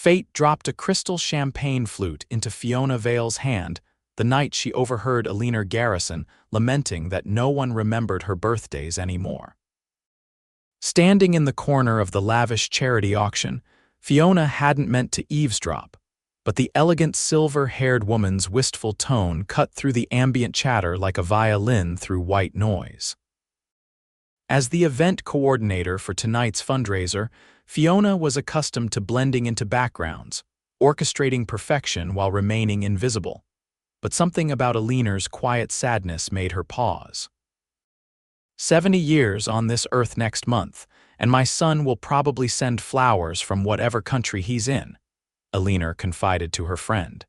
Fate dropped a crystal champagne flute into Fiona Vale's hand the night she overheard Eleanor Garrison lamenting that no one remembered her birthdays anymore. Standing in the corner of the lavish charity auction, Fiona hadn't meant to eavesdrop, but the elegant silver-haired woman's wistful tone cut through the ambient chatter like a violin through white noise. As the event coordinator for tonight's fundraiser, Fiona was accustomed to blending into backgrounds, orchestrating perfection while remaining invisible. But something about Eleanor's quiet sadness made her pause. 70 years on this earth next month, and my son will probably send flowers from whatever country he's in, Eleanor confided to her friend.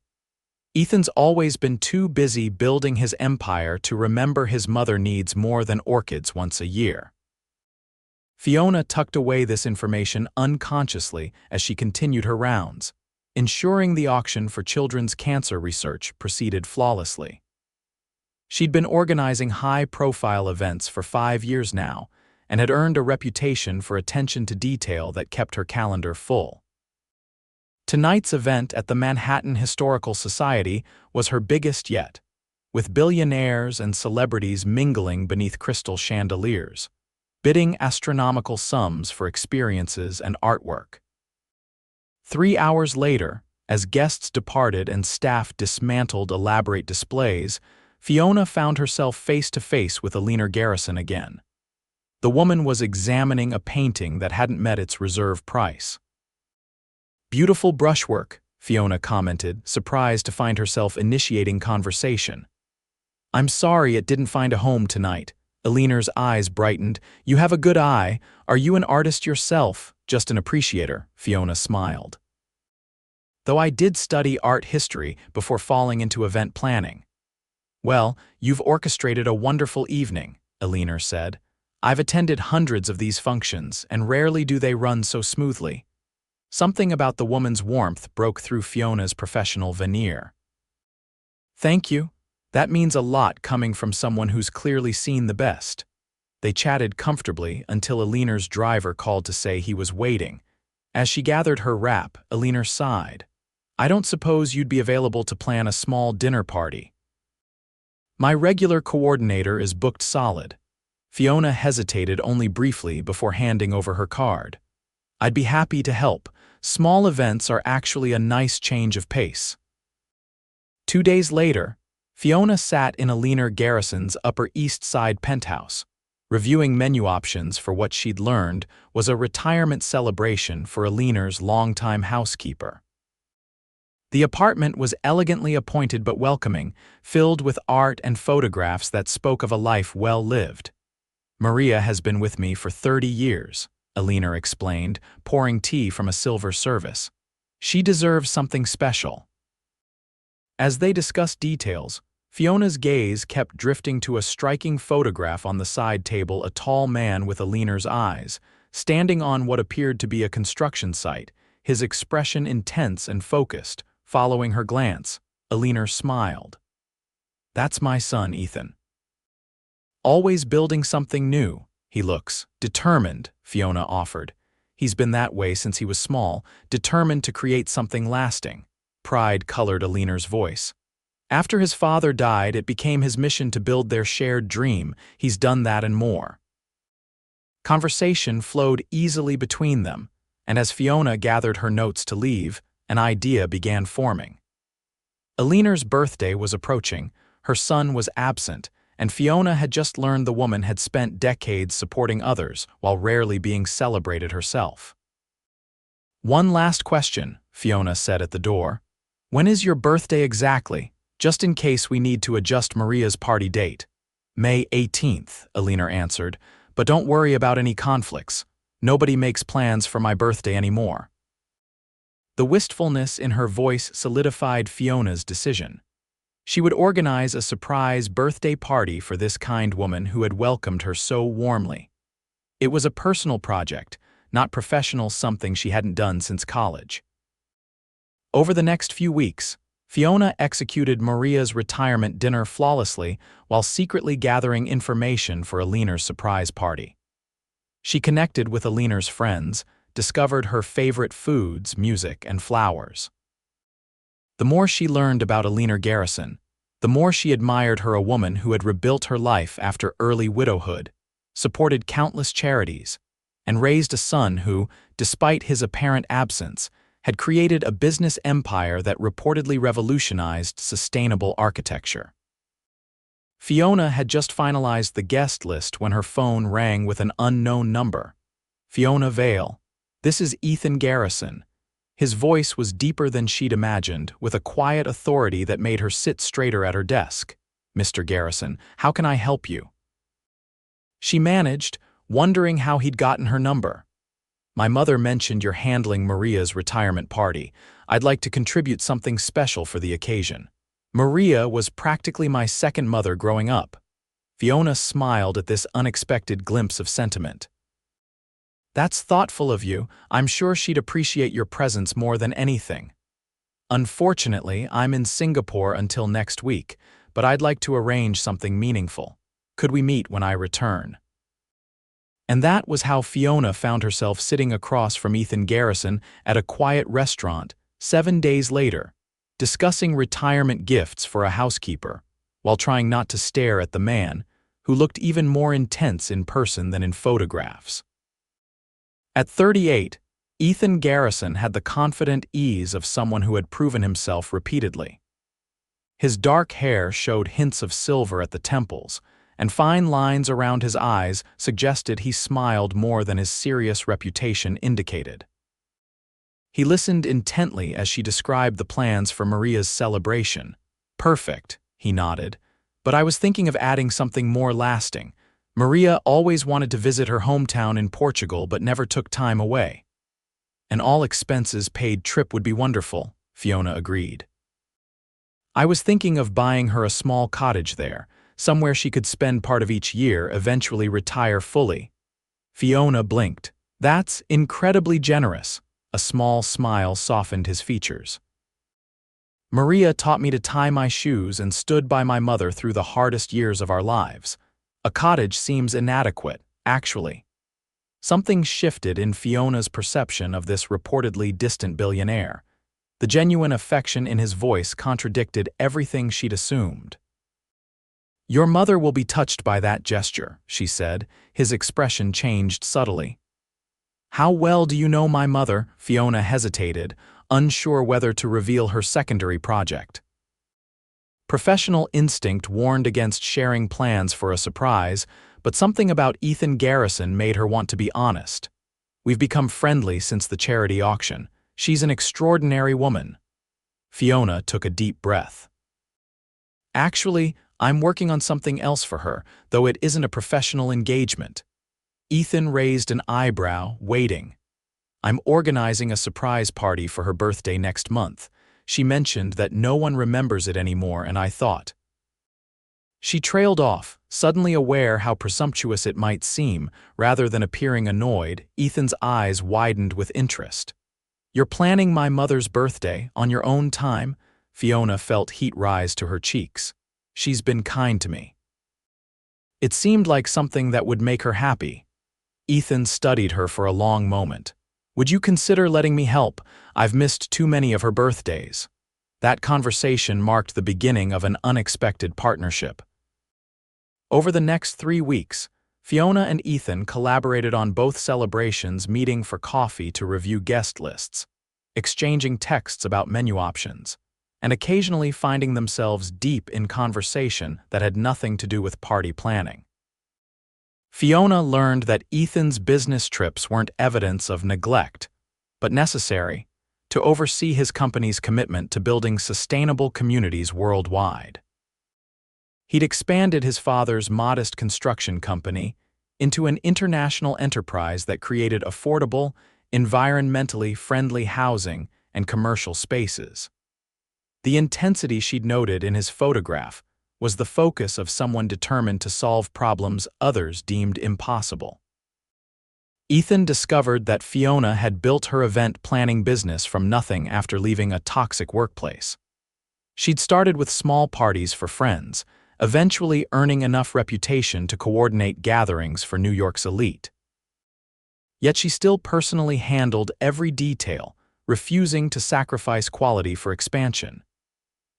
Ethan's always been too busy building his empire to remember his mother needs more than orchids once a year. Fiona tucked away this information unconsciously as she continued her rounds, ensuring the auction for children's cancer research proceeded flawlessly. She'd been organizing high-profile events for 5 years now and had earned a reputation for attention to detail that kept her calendar full. Tonight's event at the Manhattan Historical Society was her biggest yet, with billionaires and celebrities mingling beneath crystal chandeliers, bidding astronomical sums for experiences and artwork. 3 hours later, as guests departed and staff dismantled elaborate displays, Fiona found herself face-to-face with Eleanor Garrison again. The woman was examining a painting that hadn't met its reserve price. "Beautiful brushwork," Fiona commented, surprised to find herself initiating conversation. "I'm sorry it didn't find a home tonight." Eleanor's eyes brightened. "You have a good eye. Are you an artist yourself?" "Just an appreciator," Fiona smiled. "Though I did study art history before falling into event planning." "Well, you've orchestrated a wonderful evening," Eleanor said. "I've attended hundreds of these functions, and rarely do they run so smoothly." Something about the woman's warmth broke through Fiona's professional veneer. "Thank you. That means a lot coming from someone who's clearly seen the best." They chatted comfortably until Eleanor's driver called to say he was waiting. As she gathered her wrap, Eleanor sighed. "I don't suppose you'd be available to plan a small dinner party." "My regular coordinator is booked solid." Fiona hesitated only briefly before handing over her card. "I'd be happy to help. Small events are actually a nice change of pace." 2 days later, Fiona sat in Eleanor Garrison's Upper East Side penthouse, reviewing menu options for what she'd learned was a retirement celebration for Eleanor's longtime housekeeper. The apartment was elegantly appointed but welcoming, filled with art and photographs that spoke of a life well lived. "Maria has been with me for 30 years, Eleanor explained, pouring tea from a silver service. "She deserves something special." As they discussed details, Fiona's gaze kept drifting to a striking photograph on the side table, a tall man with Eleanor's eyes, standing on what appeared to be a construction site, his expression intense and focused. Following her glance, Eleanor smiled. "That's my son, Ethan. Always building something new. He looks determined," Fiona offered. "He's been that way since he was small, determined to create something lasting." Pride colored Eleanor's voice. "After his father died, it became his mission to build their shared dream. He's done that and more." Conversation flowed easily between them, and as Fiona gathered her notes to leave, an idea began forming. Eleanor's birthday was approaching, her son was absent, and Fiona had just learned the woman had spent decades supporting others while rarely being celebrated herself. "One last question," Fiona said at the door. "When is your birthday exactly, just in case we need to adjust Maria's party date?" "May 18th, Eleanor answered, "but don't worry about any conflicts. Nobody makes plans for my birthday anymore." The wistfulness in her voice solidified Fiona's decision. She would organize a surprise birthday party for this kind woman who had welcomed her so warmly. It was a personal project, not professional, something she hadn't done since college. Over the next few weeks, Fiona executed Maria's retirement dinner flawlessly while secretly gathering information for Eleanor's surprise party. She connected with Eleanor's friends, discovered her favorite foods, music, and flowers. The more she learned about Eleanor Garrison, the more she admired her, a woman who had rebuilt her life after early widowhood, supported countless charities, and raised a son who, despite his apparent absence, had created a business empire that reportedly revolutionized sustainable architecture. Fiona had just finalized the guest list when her phone rang with an unknown number. Fiona Vale. This is Ethan Garrison. His voice was deeper than she'd imagined, with a quiet authority that made her sit straighter at her desk. Mr. Garrison, how can I help you? She managed, wondering how he'd gotten her number. My mother mentioned you're handling Maria's retirement party. I'd like to contribute something special for the occasion. Maria was practically my second mother growing up. Fiona smiled at this unexpected glimpse of sentiment. That's thoughtful of you. I'm sure she'd appreciate your presence more than anything. Unfortunately, I'm in Singapore until next week, but I'd like to arrange something meaningful. Could we meet when I return? And that was how Fiona found herself sitting across from Ethan Garrison at a quiet restaurant 7 days later, discussing retirement gifts for a housekeeper, while trying not to stare at the man, who looked even more intense in person than in photographs. At 38, Ethan Garrison had the confident ease of someone who had proven himself repeatedly. His dark hair showed hints of silver at the temples, and fine lines around his eyes suggested he smiled more than his serious reputation indicated. He listened intently as she described the plans for Maria's celebration. Perfect, he nodded, but I was thinking of adding something more lasting. Maria always wanted to visit her hometown in Portugal but never took time away. An all-expenses-paid trip would be wonderful, Fiona agreed. I was thinking of buying her a small cottage there, somewhere she could spend part of each year, eventually retire fully. Fiona blinked. That's incredibly generous. A small smile softened his features. Maria taught me to tie my shoes and stood by my mother through the hardest years of our lives. A cottage seems inadequate, actually. Something shifted in Fiona's perception of this reportedly distant billionaire. The genuine affection in his voice contradicted everything she'd assumed. Your mother will be touched by that gesture, she said. His expression changed subtly. How well do you know my mother? Fiona hesitated, unsure whether to reveal her secondary project. Professional instinct warned against sharing plans for a surprise, but something about Ethan Garrison made her want to be honest. We've become friendly since the charity auction. She's an extraordinary woman. Fiona took a deep breath. Actually, I'm working on something else for her, though it isn't a professional engagement. Ethan raised an eyebrow, waiting. I'm organizing a surprise party for her birthday next month. She mentioned that no one remembers it anymore, and I thought. She trailed off, suddenly aware how presumptuous it might seem. Rather than appearing annoyed, Ethan's eyes widened with interest. You're planning my mother's birthday on your own time? Fiona felt heat rise to her cheeks. She's been kind to me. It seemed like something that would make her happy. Ethan studied her for a long moment. Would you consider letting me help? I've missed too many of her birthdays. That conversation marked the beginning of an unexpected partnership. Over the next 3 weeks, Fiona and Ethan collaborated on both celebrations, meeting for coffee to review guest lists, exchanging texts about menu options, and occasionally finding themselves deep in conversation that had nothing to do with party planning. Fiona learned that Ethan's business trips weren't evidence of neglect, but necessary to oversee his company's commitment to building sustainable communities worldwide. He'd expanded his father's modest construction company into an international enterprise that created affordable, environmentally friendly housing and commercial spaces. The intensity she'd noted in his photograph was the focus of someone determined to solve problems others deemed impossible. Ethan discovered that Fiona had built her event planning business from nothing after leaving a toxic workplace. She'd started with small parties for friends, eventually earning enough reputation to coordinate gatherings for New York's elite. Yet she still personally handled every detail, refusing to sacrifice quality for expansion.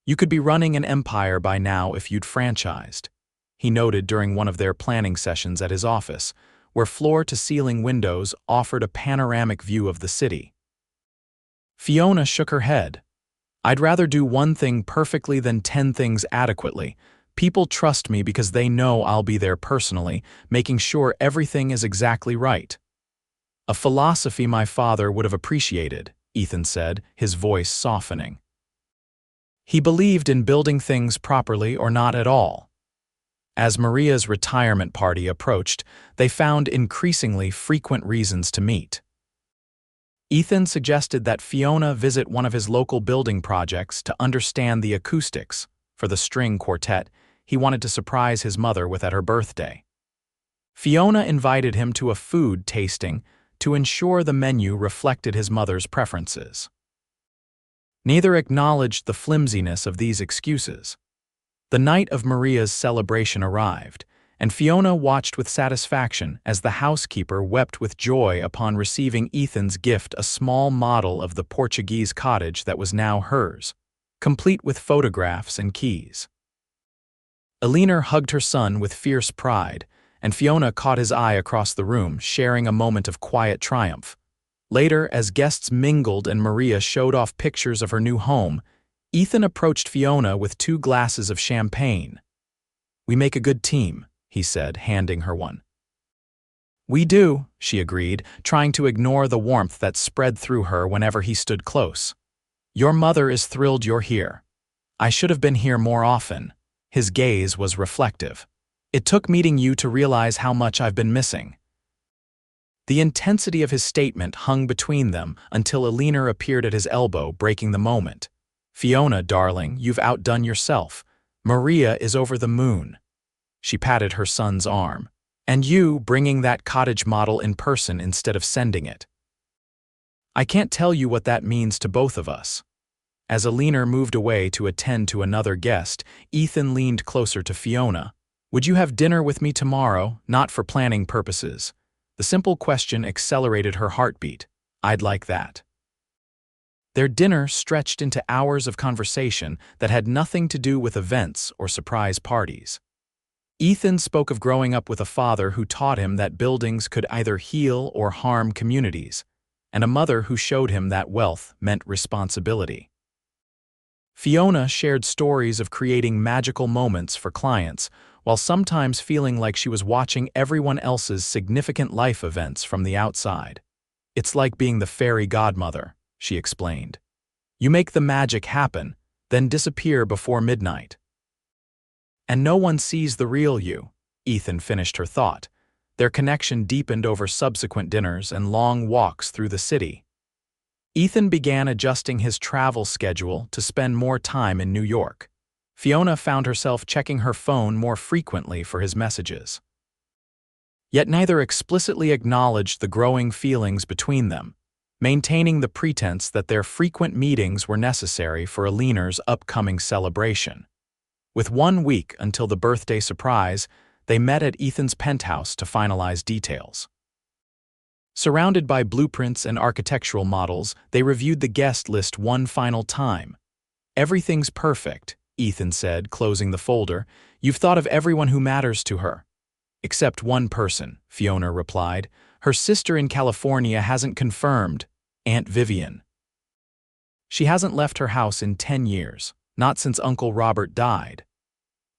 "You could be running an empire by now if you'd franchised," he noted during one of their planning sessions at his office, where floor-to-ceiling windows offered a panoramic view of the city. Fiona shook her head. "I'd rather do one thing perfectly than 10 things adequately. People trust me because they know I'll be there personally, making sure everything is exactly right." "A philosophy my father would have appreciated," Ethan said, his voice softening. He believed in building things properly or not at all. As Maria's retirement party approached, they found increasingly frequent reasons to meet. Ethan suggested that Fiona visit one of his local building projects to understand the acoustics for the string quartet he wanted to surprise his mother with at her birthday. Fiona invited him to a food tasting to ensure the menu reflected his mother's preferences. Neither acknowledged the flimsiness of these excuses. The night of Maria's celebration arrived, and Fiona watched with satisfaction as the housekeeper wept with joy upon receiving Ethan's gift, a small model of the Portuguese cottage that was now hers, complete with photographs and keys. Eleanor hugged her son with fierce pride, and Fiona caught his eye across the room, sharing a moment of quiet triumph. Later, as guests mingled and Maria showed off pictures of her new home, Ethan approached Fiona with 2 glasses of champagne. "We make a good team," he said, handing her one. "We do," she agreed, trying to ignore the warmth that spread through her whenever he stood close. "Your mother is thrilled you're here. I should have been here more often." His gaze was reflective. "It took meeting you to realize how much I've been missing." The intensity of his statement hung between them until Eleanor appeared at his elbow, breaking the moment. "Fiona, darling, you've outdone yourself. Maria is over the moon." She patted her son's arm. "And you bringing that cottage model in person instead of sending it. I can't tell you what that means to both of us." As Eleanor moved away to attend to another guest, Ethan leaned closer to Fiona. "Would you have dinner with me tomorrow, not for planning purposes?" The simple question accelerated her heartbeat. "I'd like that." Their dinner stretched into hours of conversation that had nothing to do with events or surprise parties. Ethan spoke of growing up with a father who taught him that buildings could either heal or harm communities, and a mother who showed him that wealth meant responsibility. Fiona shared stories of creating magical moments for clients, while sometimes feeling like she was watching everyone else's significant life events from the outside. "It's like being the fairy godmother," she explained. "You make the magic happen, then disappear before midnight. And no one sees the real you," Ethan finished her thought. Their connection deepened over subsequent dinners and long walks through the city. Ethan began adjusting his travel schedule to spend more time in New York. Fiona found herself checking her phone more frequently for his messages. Yet neither explicitly acknowledged the growing feelings between them, maintaining the pretense that their frequent meetings were necessary for Eleanor's upcoming celebration. With 1 week until the birthday surprise, they met at Ethan's penthouse to finalize details. Surrounded by blueprints and architectural models, they reviewed the guest list one final time. "Everything's perfect," Ethan said, closing the folder. "You've thought of everyone who matters to her." "Except one person," Fiona replied. "Her sister in California hasn't confirmed, Aunt Vivian. She hasn't left her house in 10 years, not since Uncle Robert died."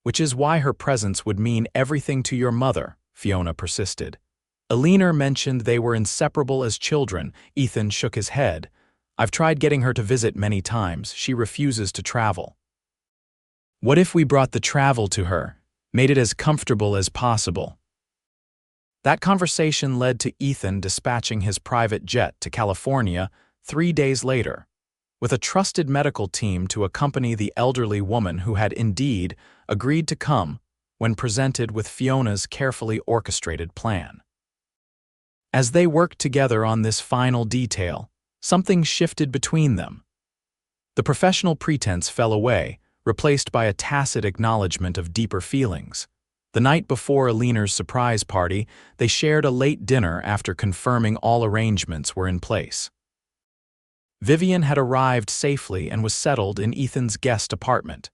"Which is why her presence would mean everything to your mother," Fiona persisted. Eleanor mentioned they were inseparable as children. Ethan shook his head. "I've tried getting her to visit many times. She refuses to travel." "What if we brought the travel to her, made it as comfortable as possible?" That conversation led to Ethan dispatching his private jet to California 3 days later, with a trusted medical team to accompany the elderly woman who had indeed agreed to come when presented with Fiona's carefully orchestrated plan. As they worked together on this final detail, something shifted between them. The professional pretense fell away, replaced by a tacit acknowledgement of deeper feelings. The night before Eleanor's surprise party, they shared a late dinner after confirming all arrangements were in place. Vivian had arrived safely and was settled in Ethan's guest apartment.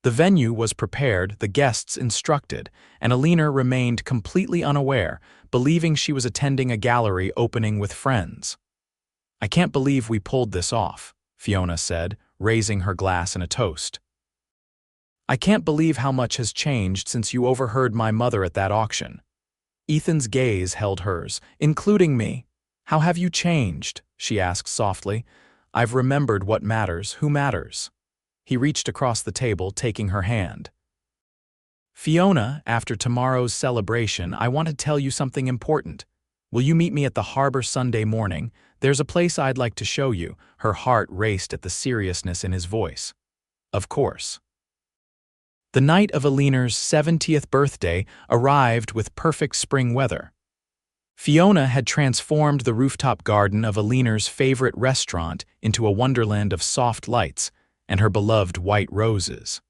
The venue was prepared, the guests instructed, and Eleanor remained completely unaware, believing she was attending a gallery opening with friends. "I can't believe we pulled this off," Fiona said, raising her glass in a toast. "I can't believe how much has changed since you overheard my mother at that auction." Ethan's gaze held hers, including me. "How have you changed?" she asked softly. "I've remembered what matters, who matters." He reached across the table, taking her hand. "Fiona, after tomorrow's celebration, I want to tell you something important. Will you meet me at the harbor Sunday morning? There's a place I'd like to show you." Her heart raced at the seriousness in his voice. "Of course." The night of Eleanor's 70th birthday arrived with perfect spring weather. Fiona had transformed the rooftop garden of Eleanor's favorite restaurant into a wonderland of soft lights and her beloved white roses.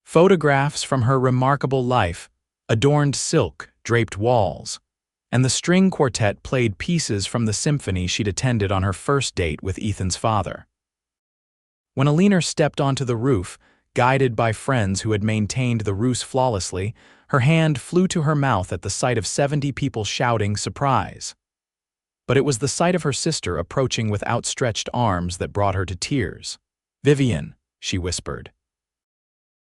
Photographs from her remarkable life adorned silk-draped walls, and the string quartet played pieces from the symphony she'd attended on her first date with Ethan's father. When Eleanor stepped onto the roof, guided by friends who had maintained the ruse flawlessly, her hand flew to her mouth at the sight of 70 people shouting surprise. But it was the sight of her sister approaching with outstretched arms that brought her to tears. "Vivian," she whispered.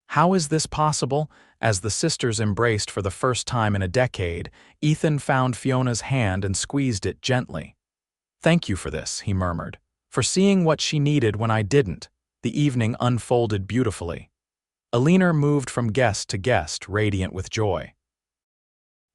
"How is this possible?" As the sisters embraced for the first time in a decade, Ethan found Fiona's hand and squeezed it gently. "Thank you for this," he murmured, "for seeing what she needed when I didn't." The evening unfolded beautifully. Eleanor moved from guest to guest, radiant with joy.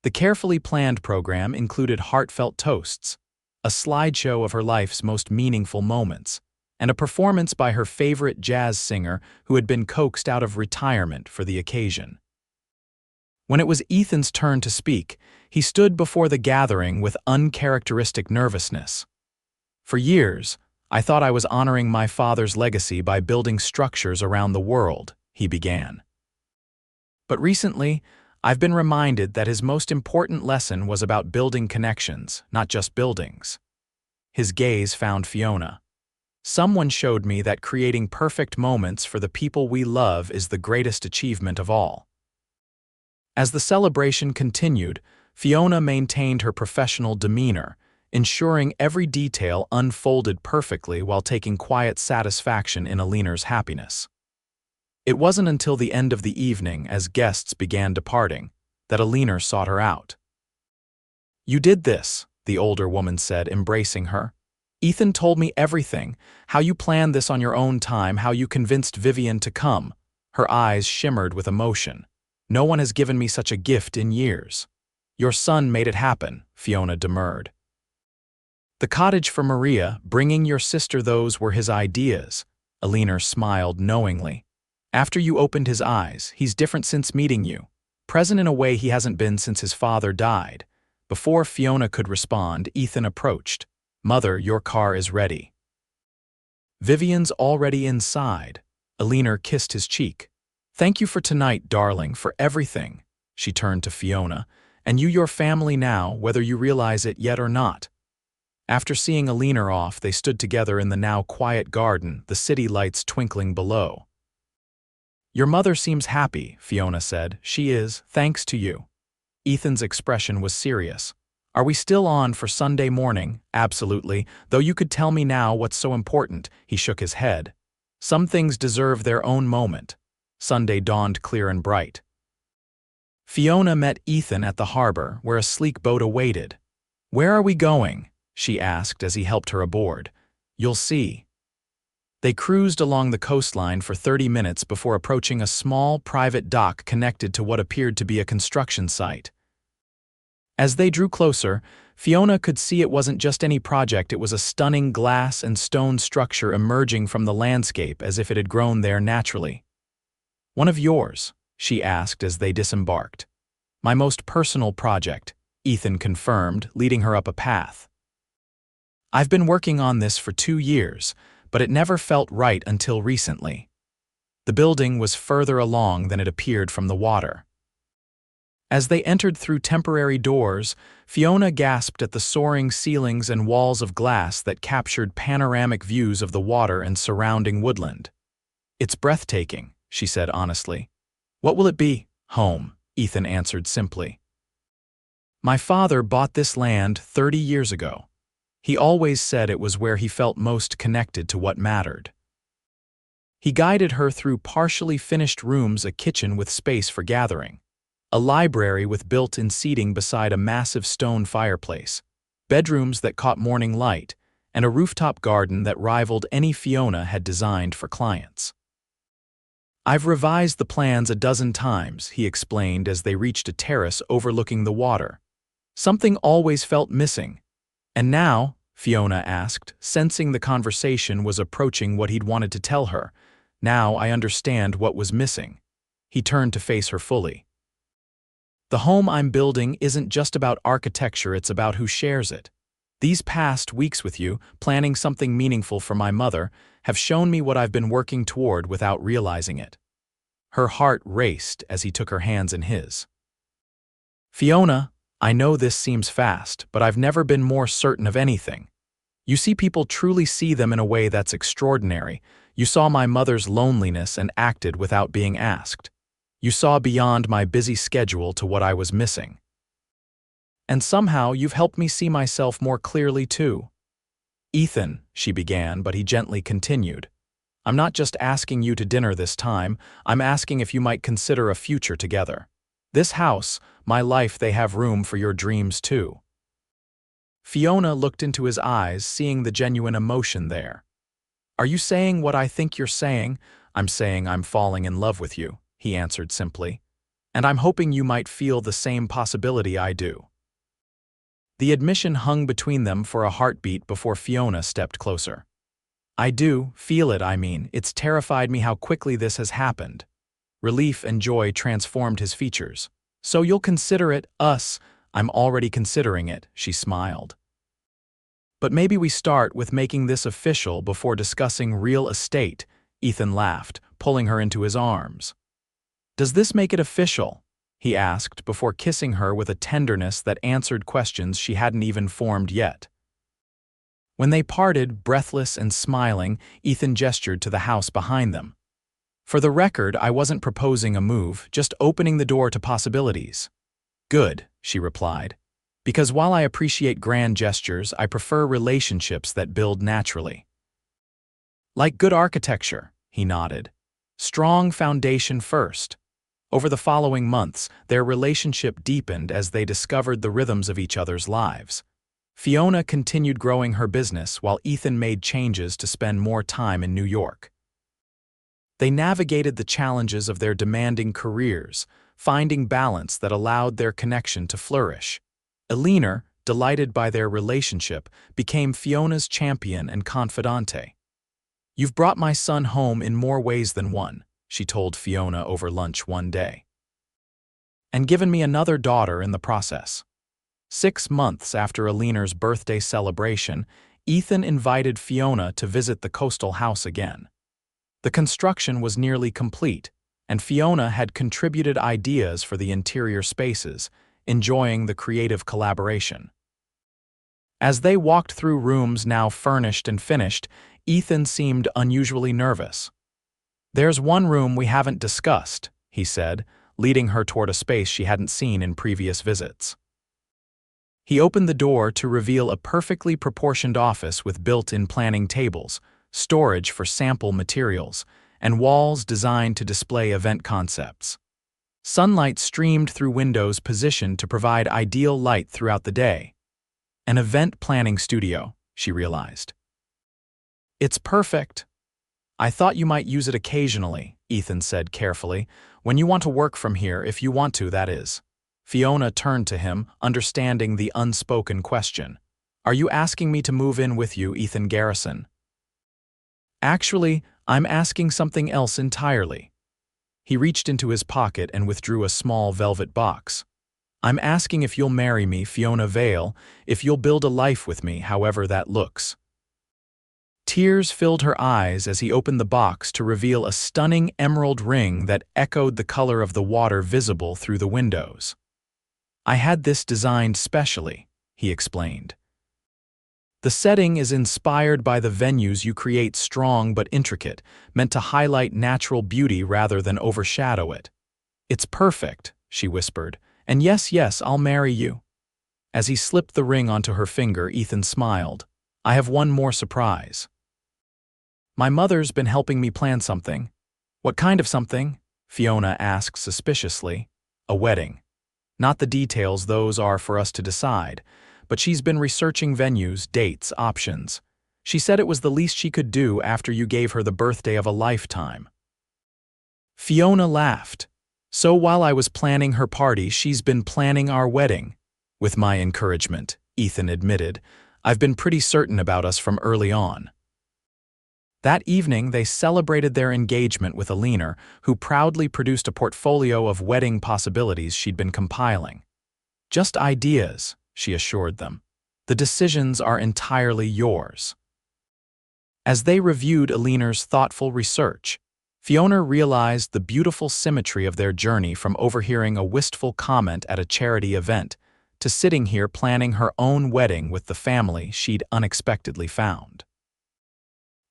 The carefully planned program included heartfelt toasts, a slideshow of her life's most meaningful moments, and a performance by her favorite jazz singer who had been coaxed out of retirement for the occasion. When it was Ethan's turn to speak, he stood before the gathering with uncharacteristic nervousness. "For years, I thought I was honoring my father's legacy by building structures around the world," he began. "But recently, I've been reminded that his most important lesson was about building connections, not just buildings." His gaze found Fiona. "Someone showed me that creating perfect moments for the people we love is the greatest achievement of all." As the celebration continued, Fiona maintained her professional demeanor, ensuring every detail unfolded perfectly while taking quiet satisfaction in Eleanor's happiness. It wasn't until the end of the evening, as guests began departing, that Eleanor sought her out. "You did this," the older woman said, embracing her. "Ethan told me everything, how you planned this on your own time, how you convinced Vivian to come." Her eyes shimmered with emotion. "No one has given me such a gift in years." "Your son made it happen," Fiona demurred. "The cottage for Maria, bringing your sister, those were his ideas." Eleanor smiled knowingly. "After you opened his eyes, he's different since meeting you. Present in a way he hasn't been since his father died." Before Fiona could respond, Ethan approached. "Mother, your car is ready." "Vivian's already inside." Eleanor kissed his cheek. "Thank you for tonight, darling, for everything." She turned to Fiona. "And you your family now, whether you realize it yet or not." After seeing Eleanor off, they stood together in the now quiet garden, the city lights twinkling below. "Your mother seems happy," Fiona said. "She is, thanks to you." Ethan's expression was serious. "Are we still on for Sunday morning?" "Absolutely, though you could tell me now what's so important." He shook his head. "Some things deserve their own moment." Sunday dawned clear and bright. Fiona met Ethan at the harbor, where a sleek boat awaited. "Where are we going?" she asked as he helped her aboard. "You'll see." They cruised along the coastline for 30 minutes before approaching a small, private dock connected to what appeared to be a construction site. As they drew closer, Fiona could see it wasn't just any project, it was a stunning glass and stone structure emerging from the landscape as if it had grown there naturally. "One of yours?" she asked as they disembarked. "My most personal project," Ethan confirmed, leading her up a path. "I've been working on this for 2 years, but it never felt right until recently." The building was further along than it appeared from the water. As they entered through temporary doors, Fiona gasped at the soaring ceilings and walls of glass that captured panoramic views of the water and surrounding woodland. "It's breathtaking," she said honestly. "What will it be?" "Home," Ethan answered simply. "My father bought this land 30 years ago. He always said it was where he felt most connected to what mattered." He guided her through partially finished rooms, a kitchen with space for gathering, a library with built-in seating beside a massive stone fireplace, bedrooms that caught morning light, and a rooftop garden that rivaled any Fiona had designed for clients. "I've revised the plans a dozen times," he explained as they reached a terrace overlooking the water. "Something always felt missing. And now," Fiona asked, sensing the conversation was approaching what he'd wanted to tell her, "now I understand what was missing." He turned to face her fully. "The home I'm building isn't just about architecture, it's about who shares it. These past weeks with you, planning something meaningful for my mother, have shown me what I've been working toward without realizing it." Her heart raced as he took her hands in his. "Fiona, I know this seems fast, but I've never been more certain of anything. You see people truly see them in a way that's extraordinary. You saw my mother's loneliness and acted without being asked. You saw beyond my busy schedule to what I was missing. And somehow you've helped me see myself more clearly too." "Ethan," she began, but he gently continued, "I'm not just asking you to dinner this time, I'm asking if you might consider a future together. This house, my life, they have room for your dreams too." Fiona looked into his eyes, seeing the genuine emotion there. "Are you saying what I think you're saying?" "I'm saying I'm falling in love with you," he answered simply. "And I'm hoping you might feel the same possibility I do." The admission hung between them for a heartbeat before Fiona stepped closer. "I do feel it, I mean. It's terrified me how quickly this has happened." Relief and joy transformed his features. "So you'll consider it us?" "I'm already considering it," she smiled. "But maybe we start with making this official before discussing real estate," Ethan laughed, pulling her into his arms. "Does this make it official?" he asked before kissing her with a tenderness that answered questions she hadn't even formed yet. When they parted, breathless and smiling, Ethan gestured to the house behind them. "For the record, I wasn't proposing a move, just opening the door to possibilities." "Good," she replied. "Because while I appreciate grand gestures, I prefer relationships that build naturally." "Like good architecture," he nodded. "Strong foundation first." Over the following months, their relationship deepened as they discovered the rhythms of each other's lives. Fiona continued growing her business while Ethan made changes to spend more time in New York. They navigated the challenges of their demanding careers, finding balance that allowed their connection to flourish. Eleanor, delighted by their relationship, became Fiona's champion and confidante. "You've brought my son home in more ways than one," she told Fiona over lunch one day. "And given me another daughter in the process." 6 months after Eleanor's birthday celebration, Ethan invited Fiona to visit the coastal house again. The construction was nearly complete, and Fiona had contributed ideas for the interior spaces, enjoying the creative collaboration. As they walked through rooms now furnished and finished, Ethan seemed unusually nervous. "There's one room we haven't discussed," he said, leading her toward a space she hadn't seen in previous visits. He opened the door to reveal a perfectly proportioned office with built-in planning tables, storage for sample materials, and walls designed to display event concepts. Sunlight streamed through windows positioned to provide ideal light throughout the day. An event planning studio, she realized. "It's perfect." "I thought you might use it occasionally," Ethan said carefully. "When you want to work from here, if you want to, that is." Fiona turned to him, understanding the unspoken question. "Are you asking me to move in with you, Ethan Garrison?" "Actually, I'm asking something else entirely." He reached into his pocket and withdrew a small velvet box. "I'm asking if you'll marry me, Fiona Vale, if you'll build a life with me, however that looks." Tears filled her eyes as he opened the box to reveal a stunning emerald ring that echoed the color of the water visible through the windows. I had this designed specially, he explained. The setting is inspired by the venues you create, strong but intricate, meant to highlight natural beauty rather than overshadow it. It's perfect, she whispered, and yes, yes, I'll marry you. As he slipped the ring onto her finger, Ethan smiled. I have one more surprise. My mother's been helping me plan something. What kind of something? Fiona asked suspiciously. A wedding. Not the details, those are for us to decide. But she's been researching venues, dates, options. She said it was the least she could do after you gave her the birthday of a lifetime. Fiona laughed. So while I was planning her party, she's been planning our wedding. With my encouragement, Ethan admitted. I've been pretty certain about us from early on. That evening, they celebrated their engagement with Eleanor, who proudly produced a portfolio of wedding possibilities she'd been compiling. Just ideas, she assured them. The decisions are entirely yours. As they reviewed Eleanor's thoughtful research, Fiona realized the beautiful symmetry of their journey from overhearing a wistful comment at a charity event to sitting here planning her own wedding with the family she'd unexpectedly found.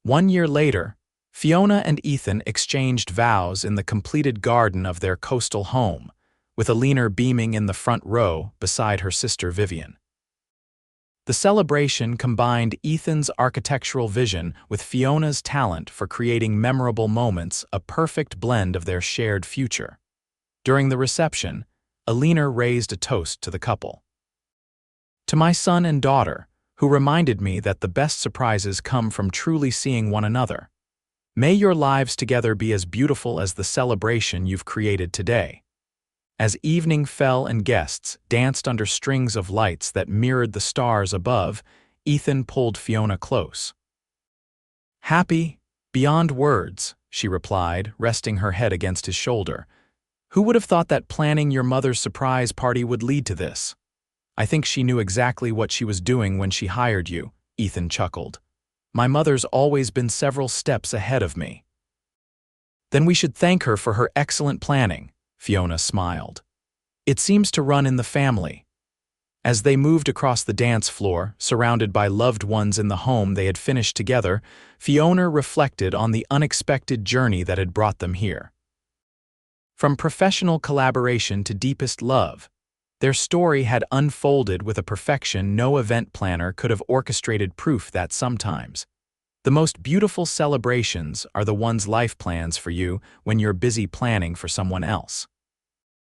1 year later, Fiona and Ethan exchanged vows in the completed garden of their coastal home, with Eleanor beaming in the front row beside her sister Vivian. The celebration combined Ethan's architectural vision with Fiona's talent for creating memorable moments, a perfect blend of their shared future. During the reception, Eleanor raised a toast to the couple. To my son and daughter, who reminded me that the best surprises come from truly seeing one another. May your lives together be as beautiful as the celebration you've created today. As evening fell and guests danced under strings of lights that mirrored the stars above, Ethan pulled Fiona close. Happy, beyond words, she replied, resting her head against his shoulder. Who would have thought that planning your mother's surprise party would lead to this? I think she knew exactly what she was doing when she hired you, Ethan chuckled. My mother's always been several steps ahead of me. Then we should thank her for her excellent planning, Fiona smiled. It seems to run in the family. As they moved across the dance floor, surrounded by loved ones in the home they had finished together, Fiona reflected on the unexpected journey that had brought them here. From professional collaboration to deepest love, their story had unfolded with a perfection no event planner could have orchestrated, proof that sometimes the most beautiful celebrations are the ones life plans for you when you're busy planning for someone else.